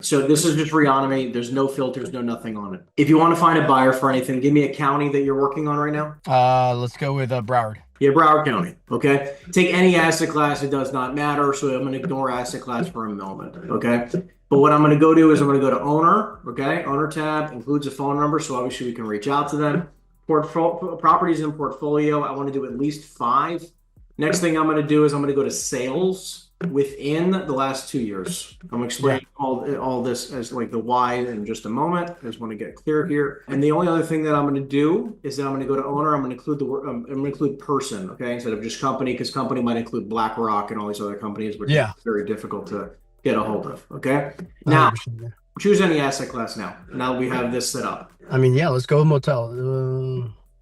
So this is just Reonomy. There's no filters, no nothing on it. If you want to find a buyer for anything, give me a county that you're working on right now. Let's go with Broward. Yeah, Broward County. Okay. Take any asset class. It does not matter. So I'm going to ignore asset class for a moment. Okay. But what I'm going to go do is I'm going to go to owner. Okay. Owner tab includes a phone number. So obviously we can reach out to them. Properties in portfolio. I want to do at least 5. Next thing I'm going to do is I'm going to go to sales within the last 2 years. I'm going to explain all this as like the why in just a moment. I just want to get clear here. And the only other thing that I'm going to do is that I'm going to go to owner. I'm going to include the word. I'm going to include person. Okay, instead of just company, because company might include BlackRock and all these other companies, which is very difficult to get a hold of. Okay, now choose any asset class. Now we have this set up. I mean, yeah, let's go with motel.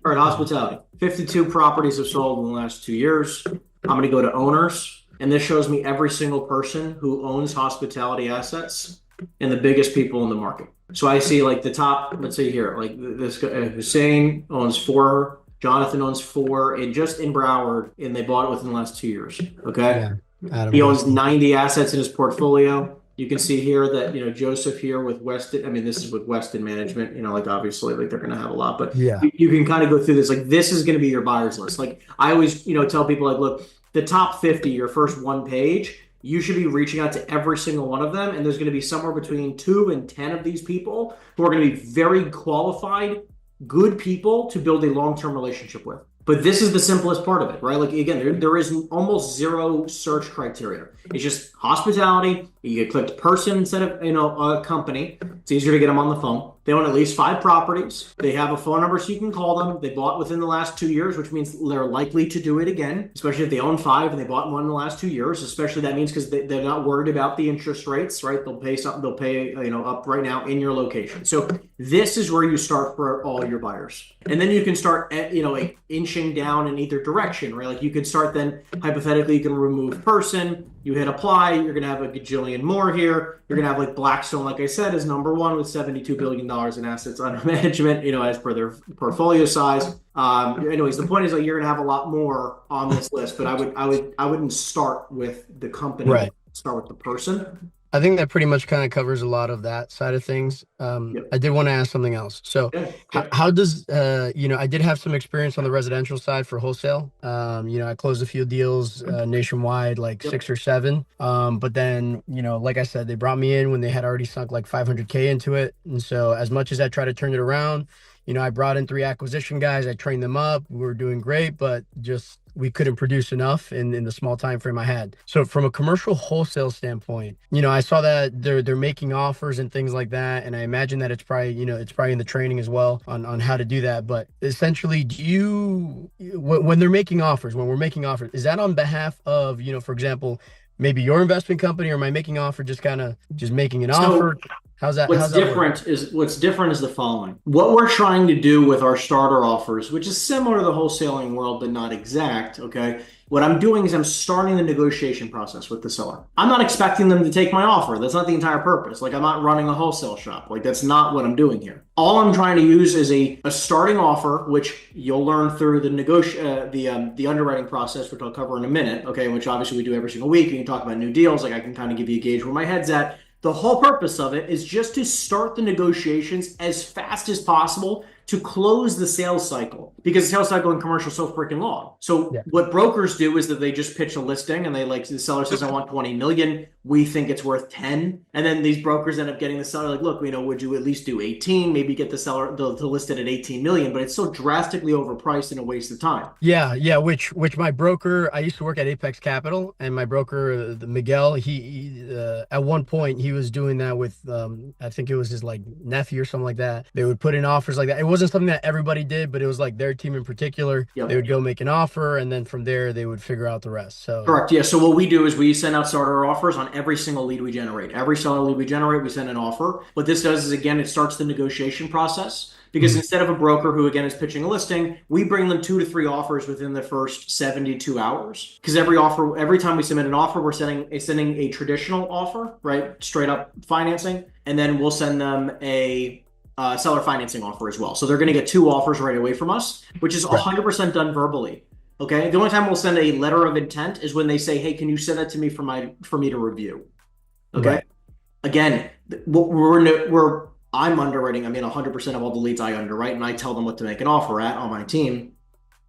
All right, hospitality. 52 properties have sold in the last 2 years. I'm going to go to owners. And this shows me every single person who owns hospitality assets and the biggest people in the market. So I see like the top, let's say here, like this Hussein owns 4, Jonathan owns 4, and just in Broward, and they bought it within the last 2 years. Okay. Yeah. He owns 90 assets in his portfolio. You can see here that, Joseph here with Weston, I mean, this is with Weston Management, like obviously like they're going to have a lot, but you can kind of go through this. Like this is going to be your buyers list. Like I always, tell people like, look, the top 50, your first 1 page, you should be reaching out to every single one of them. And there's going to be somewhere between 2 and 10 of these people who are going to be very qualified, good people to build a long-term relationship with. But this is the simplest part of it, right? Like, again, there is almost zero search criteria. It's just hospitality. You get clicked person instead of, a company. It's easier to get them on the phone. They own at least 5 properties. They have a phone number so you can call them. They bought within the last 2 years, which means they're likely to do it again, especially if they own 5 and they bought one in the last 2 years. Especially that means because they're not worried about the interest rates, right? They'll pay something. They'll pay, up right now in your location. So this is where you start for all your buyers. And then you can start, like inching down in either direction, right? Like you can start then, hypothetically, you can remove person. You hit apply, you're going to have a gajillion more here. You're going to have like Blackstone, like I said, is number 1 with $72 billion in assets under management, as per their portfolio size. Anyways, the point is like you're going to have a lot more on this list, but I wouldn't start with the company. Right. Start with the person. I think that pretty much kind of covers a lot of that side of things. I did want to ask something else. So how does, I did have some experience on the residential side for wholesale. I closed a few deals nationwide, like 6 or 7. But then, like I said, they brought me in when they had already sunk like 500K into it. And so as much as I try to turn it around, I brought in 3 acquisition guys. I trained them up. We were doing great, but just we couldn't produce enough in the small time frame I had. So from a commercial wholesale standpoint, I saw that they're making offers and things like that. And I imagine that it's probably in the training as well on how to do that. But essentially, when we're making offers, is that on behalf of, for example, maybe your investment company, or am I making offer just making an offer? What's different is the following. What we're trying to do with our starter offers, which is similar to the wholesaling world, but not exact, okay? What I'm doing is I'm starting the negotiation process with the seller. I'm not expecting them to take my offer. That's not the entire purpose. Like I'm not running a wholesale shop. Like that's not what I'm doing here. All I'm trying to use is a starting offer, which you'll learn through the underwriting process, which I'll cover in a minute, okay? Which obviously we do every single week. You can talk about new deals. Like I can kind of give you a gauge where my head's at. The whole purpose of it is just to start the negotiations as fast as possible to close the sales cycle, because the sales cycle in commercial is so freaking long. So what brokers do is that they just pitch a listing and the seller says, I want 20 million. We think it's worth 10. And then these brokers end up getting the seller like, look, would you at least do 18? Maybe get the seller to list it at 18 million, but it's so drastically overpriced and a waste of time. Yeah. Which my broker, I used to work at Apex Capital, and my broker, Miguel, he at one point he was doing that with, I think it was his like nephew or something like that. They would put in offers like that. It wasn't something that everybody did, but it was like their team in particular. They would go make an offer, and then from there they would figure out the rest. So correct. Yeah. So what we do is we send out starter offers on every single lead we generate. Every seller lead we generate, we send an offer. What this does is, again, it starts the negotiation process. Because instead of a broker who, again, is pitching a listing, we bring them 2 to 3 offers within the first 72 hours. Because every time we submit an offer, we're sending a traditional offer, right? Straight up financing. And then we'll send them a seller financing offer as well. So they're going to get 2 offers right away from us, which is 100% done verbally. Okay. The only time we'll send a letter of intent is when they say, hey, can you send that to me for me to review? Okay. Right. Again, I'm underwriting. I mean, 100% of all the leads I underwrite, and I tell them what to make an offer at on my team.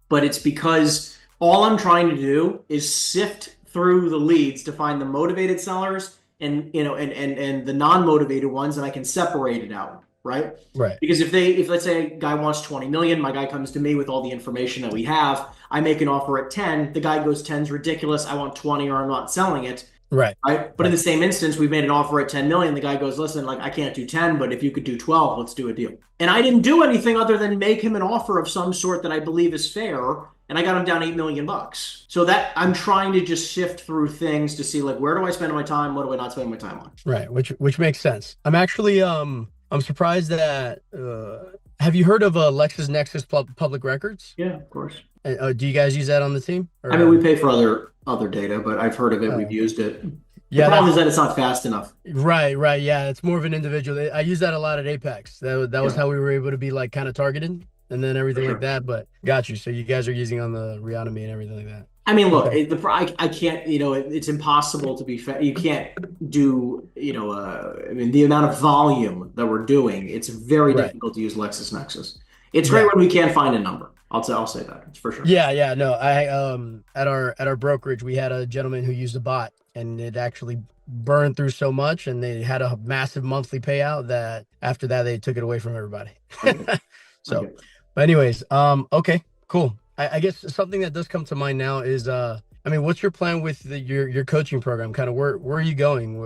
But it's because all I'm trying to do is sift through the leads to find the motivated sellers and and the non-motivated ones, and I can separate it out, right? Right. Because if let's say a guy wants 20 million, my guy comes to me with all the information that we have, I make an offer at 10, the guy goes 10's ridiculous, I want 20 or I'm not selling it. Right. Right. But in Right. the same instance, we've made an offer at 10 million. The guy goes, listen, like I can't do 10, but if you could do 12, let's do a deal. And I didn't do anything other than make him an offer of some sort that I believe is fair. And I got him down 8 million bucks. So that I'm trying to just sift through things to see like where do I spend my time? What do I not spend my time on? Right. Which makes sense. I'm actually I'm surprised that have you heard of LexisNexis Public Records? Yeah, of course. Do you guys use that on the team? Or, I mean, we pay for other data, but I've heard of it. We've used it. The problem is that it's not fast enough. Right, right. Yeah, it's more of an individual. I use that a lot at Apex. That was how we were able to be like kind of targeted and then everything like that. But got you. So you guys are using on the Reonomy and everything like that. I mean, look, Okay. I can't, it's impossible to be, you can't do, I mean, the amount of volume that we're doing, it's very Right. difficult to use LexisNexis. It's great Yeah. when we can't find a number. I'll say that. It's for sure. Yeah, yeah. No, I at our brokerage, we had a gentleman who used a bot and it actually burned through so much and they had a massive monthly payout that after that they took it away from everybody. Okay. So, Okay. but anyways, okay, cool. I guess something that does come to mind now is I mean, what's your plan with your coaching program? Kind of where are you going?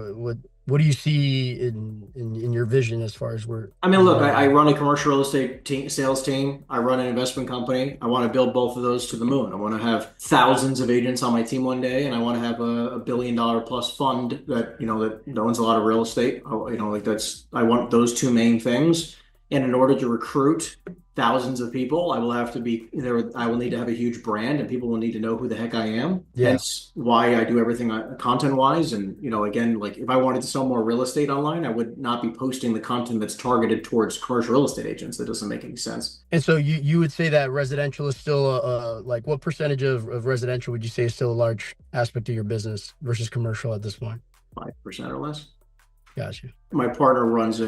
What do you see in your vision as far as where? I mean, look, I run a commercial real estate sales team. I run an investment company. I want to build both of those to the moon. I want to have thousands of agents on my team one day, and I want to have a $1 billion plus fund that that owns a lot of real estate. I want those two main things. And in order to recruit thousands of people, I will have to be there. I will need to have a huge brand, and people will need to know who the heck I am. Yeah. Hence why I do everything content wise. And again, like if I wanted to sell more real estate online, I would not be posting the content that's targeted towards commercial real estate agents. That doesn't make any sense. And so you would say that residential is still like what percentage of residential would you say is still a large aspect of your business versus commercial at this point? 5% or less. Gotcha. My partner runs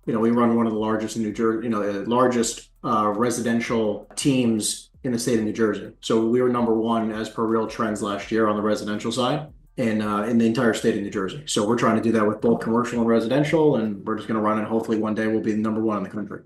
we run one of the largest in New Jersey, the largest residential teams in the state of New Jersey. So we were number one as per Real Trends last year on the residential side in the entire state of New Jersey. So we're trying to do that with both commercial and residential, and we're just going to run it. Hopefully one day we'll be number one in the country.